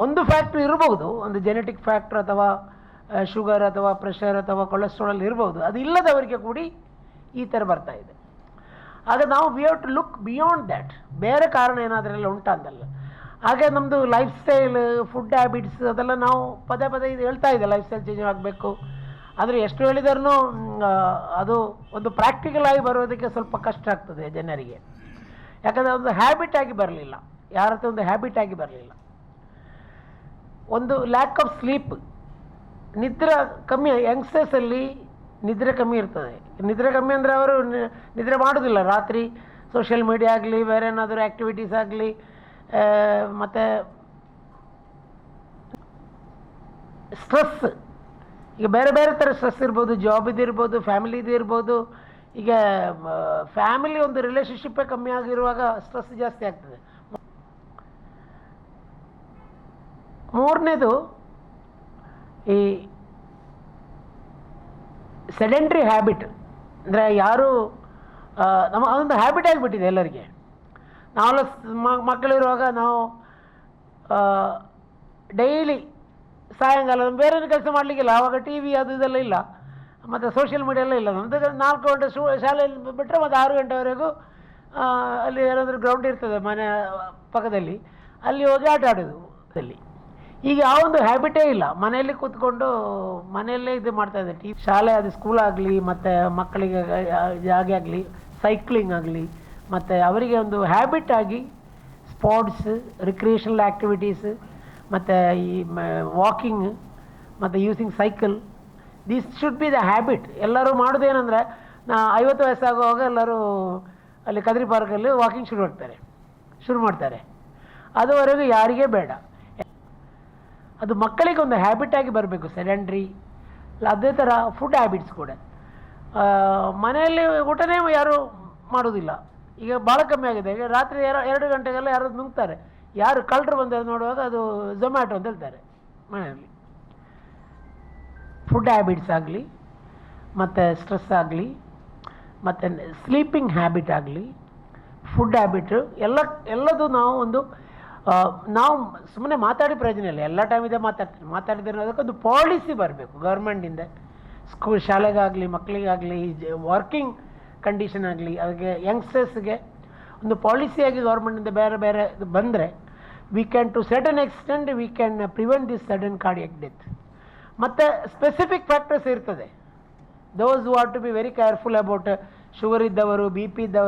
ಒಂದು ಫ್ಯಾಕ್ಟ್ರಿ ಇರಬಹುದು, ಒಂದು ಜೆನೆಟಿಕ್ ಫ್ಯಾಕ್ಟರ್ ಅಥವಾ ಶುಗರ್ ಅಥವಾ ಪ್ರೆಷರ್ ಅಥವಾ ಕೊಲೆಸ್ಟ್ರಾಲ್ ಇರ್ಬೋದು. ಅದು ಇಲ್ಲದವರಿಗೆ ಕೂಡಿ ಈ ಥರ ಬರ್ತಾ ಇದೆ. ಆಗ ನಾವು we have to look beyond that. ಬೇರೆ ಕಾರಣ ಏನಾದರೆಲ್ಲ ಉಂಟಾ ಅಂತಲ್ಲ. ಹಾಗೆ ನಮ್ಮದು ಲೈಫ್ ಸ್ಟೈಲ್, ಫುಡ್ ಹ್ಯಾಬಿಟ್ಸ್ ಅದೆಲ್ಲ ನಾವು ಪದೇ ಪದೇ ಇದು ಹೇಳ್ತಾ ಇದೆ, ಲೈಫ್ ಸ್ಟೈಲ್ ಚೇಂಜ್ ಆಗಬೇಕು. ಆದರೆ ಎಷ್ಟು ಹೇಳಿದರೂ ಅದು ಒಂದು ಪ್ರಾಕ್ಟಿಕಲ್ ಆಗಿ ಬರೋದಕ್ಕೆ ಸ್ವಲ್ಪ ಕಷ್ಟ ಆಗ್ತದೆ ಜನರಿಗೆ. ಯಾಕಂದರೆ ಒಂದು ಹ್ಯಾಬಿಟ್ ಆಗಿ ಬರಲಿಲ್ಲ, ಯಾರ ಹತ್ರ ಒಂದು ಹ್ಯಾಬಿಟ್ ಆಗಿ ಬರಲಿಲ್ಲ. ಒಂದು ಲ್ಯಾಕ್ ಆಫ್ ಸ್ಲೀಪ್, ನಿದ್ರೆ ಕಮ್ಮಿ. ಯಂಗ್ಸ್ಟರ್ಸಲ್ಲಿ ನಿದ್ರೆ ಕಮ್ಮಿ ಇರ್ತದೆ. ನಿದ್ರೆ ಕಮ್ಮಿ ಅಂದರೆ ಅವರು ನಿದ್ರೆ ಮಾಡೋದಿಲ್ಲ. ರಾತ್ರಿ ಸೋಷಿಯಲ್ ಮೀಡಿಯಾ ಆಗಲಿ, ಬೇರೆ ಏನಾದರೂ ಆ್ಯಕ್ಟಿವಿಟೀಸ್ ಆಗಲಿ, ಮತ್ತು ಸ್ಟ್ರೆಸ್, ಈಗ ಬೇರೆ ಬೇರೆ ಥರ ಸ್ಟ್ರೆಸ್ ಇರ್ಬೋದು. ಜಾಬಿದು ಇರ್ಬೋದು, ಫ್ಯಾಮಿಲಿದು ಇರ್ಬೋದು. ಈಗ ಫ್ಯಾಮಿಲಿ ಒಂದು ರಿಲೇಷನ್ಶಿಪ್ಪೇ ಕಮ್ಮಿ ಆಗಿರುವಾಗ ಸ್ಟ್ರೆಸ್ ಜಾಸ್ತಿ ಆಗ್ತದೆ. ಮೂರನೇದು ಈ ಸೆಡೆಂಟ್ರಿ ಹ್ಯಾಬಿಟ್. ಅಂದರೆ ಯಾರು ನಮ್ಮ ಅದೊಂದು ಹ್ಯಾಬಿಟ್ ಆಗಿಬಿಟ್ಟಿದೆ ಎಲ್ಲರಿಗೆ. ನಾವೆಲ್ಲ ಮಕ್ಕಳಿರುವಾಗ ನಾವು ಡೈಲಿ ಸಾಯಂಕಾಲ ಬೇರೆ ಕೆಲಸ ಮಾಡಲಿಕ್ಕಿಲ್ಲ. ಆವಾಗ ಟಿ ವಿ ಅದು ಇದೆಲ್ಲ ಇಲ್ಲ, ಮತ್ತು ಸೋಷಿಯಲ್ ಮೀಡಿಯಾ ಎಲ್ಲ ಇಲ್ಲ. ನಮ್ಮದು 4 ಗಂಟೆ ಶಾಲೆಯಲ್ಲಿ ಬಿಟ್ಟರೆ ಮತ್ತು 6 ಗಂಟೆವರೆಗೂ ಅಲ್ಲಿ ಏನಾದರೂ ಗ್ರೌಂಡ್ ಇರ್ತದೆ ಮನೆ ಪಕ್ಕದಲ್ಲಿ, ಅಲ್ಲಿ ಹೋಗಿ ಆಟ ಆಡೋದು. ಅಲ್ಲಿ ಈಗ ಆ ಒಂದು ಹ್ಯಾಬಿಟೇ ಇಲ್ಲ. ಮನೆಯಲ್ಲಿ ಕೂತ್ಕೊಂಡು ಮನೆಯಲ್ಲೇ ಇದು ಮಾಡ್ತಾಯಿದ್ದೆ. ಶಾಲೆ ಅದು ಸ್ಕೂಲ್ ಆಗಲಿ, ಮತ್ತು ಮಕ್ಕಳಿಗೆ ಹಾಗೆ ಆಗಲಿ, ಸೈಕ್ಲಿಂಗ್ ಆಗಲಿ, ಮತ್ತು ಅವರಿಗೆ ಒಂದು ಹ್ಯಾಬಿಟ್ ಆಗಿ ಸ್ಪೋರ್ಟ್ಸ್, ರಿಕ್ರಿಯೇಷನಲ್ ಆ್ಯಕ್ಟಿವಿಟೀಸ್, ಮತ್ತು ಈ ವಾಕಿಂಗ್, ಮತ್ತು using cycle, this should be the habit. ಎಲ್ಲರೂ ಮಾಡೋದೇನೆಂದರೆ, 50 ವಯಸ್ಸಾಗುವಾಗ ಎಲ್ಲರೂ ಅಲ್ಲಿ ಕದ್ರಿ ಪಾರ್ಕಲ್ಲಿ ವಾಕಿಂಗ್ ಶುರು ಮಾಡ್ತಾರೆ. ಅದುವರೆಗೂ ಯಾರಿಗೇ ಬೇಡ. ಅದು ಮಕ್ಕಳಿಗೆ ಒಂದು ಹ್ಯಾಬಿಟ್ ಆಗಿ ಬರಬೇಕು, ಸೆಡೆಂಟ್ರಿ. ಅದೇ ಥರ ಫುಡ್ ಹ್ಯಾಬಿಟ್ಸ್ ಕೂಡ. ಮನೆಯಲ್ಲಿ ಊಟನೇ ಯಾರೂ ಮಾಡೋದಿಲ್ಲ, ಈಗ ಭಾಳ ಕಮ್ಮಿ ಆಗಿದೆ. ಈಗ ರಾತ್ರಿ 2 ಗಂಟೆಗೆಲ್ಲ ಯಾರು ನುಂಗ್ತಾರೆ. ಯಾರು ಕಳ್ಳರು ಬಂದ ನೋಡುವಾಗ ಅದು ಝೊಮ್ಯಾಟೊ ಅಂತ ಹೇಳ್ತಾರೆ ಮನೆಯಲ್ಲಿ. ಫುಡ್ ಹ್ಯಾಬಿಟ್ಸ್ ಆಗಲಿ, ಮತ್ತು ಸ್ಟ್ರೆಸ್ ಆಗಲಿ, ಮತ್ತು ಸ್ಲೀಪಿಂಗ್ ಹ್ಯಾಬಿಟ್ ಆಗಲಿ, ಫುಡ್ ಹ್ಯಾಬಿಟು ಎಲ್ಲದು ನಾವು ಸುಮ್ಮನೆ ಮಾತಾಡಿ ಪ್ರಯೋಜನ ಇಲ್ಲ. ಎಲ್ಲ ಟೈಮ್ ಇದೆ ಮಾತಾಡ್ತೀನಿ. ಅದಕ್ಕೊಂದು ಪಾಲಿಸಿ ಬರಬೇಕು ಗೌರ್ಮೆಂಟಿಂದ. ಶಾಲೆಗಾಗಲಿ, ಮಕ್ಕಳಿಗಾಗಲಿ, ವರ್ಕಿಂಗ್ ಕಂಡೀಷನ್ ಆಗಲಿ, ಅದಕ್ಕೆ ಯಂಗ್ಸ್ಟರ್ಸ್ಗೆ ಒಂದು ಪಾಲಿಸಿಯಾಗಿ ಗೌರ್ಮೆಂಟಿಂದ ಬೇರೆ ಬೇರೆ ಇದು ಬಂದರೆ, we can to certain extent we can prevent this sudden cardiac death. ಮತ್ತು ಸ್ಪೆಸಿಫಿಕ್ ಫ್ಯಾಕ್ಟರ್ಸ್ ಇರ್ತದೆ. Those who are to be very careful about sugar ಇದ್ದವರು, ಬಿ ಪಿ ಇದ್ದವರು.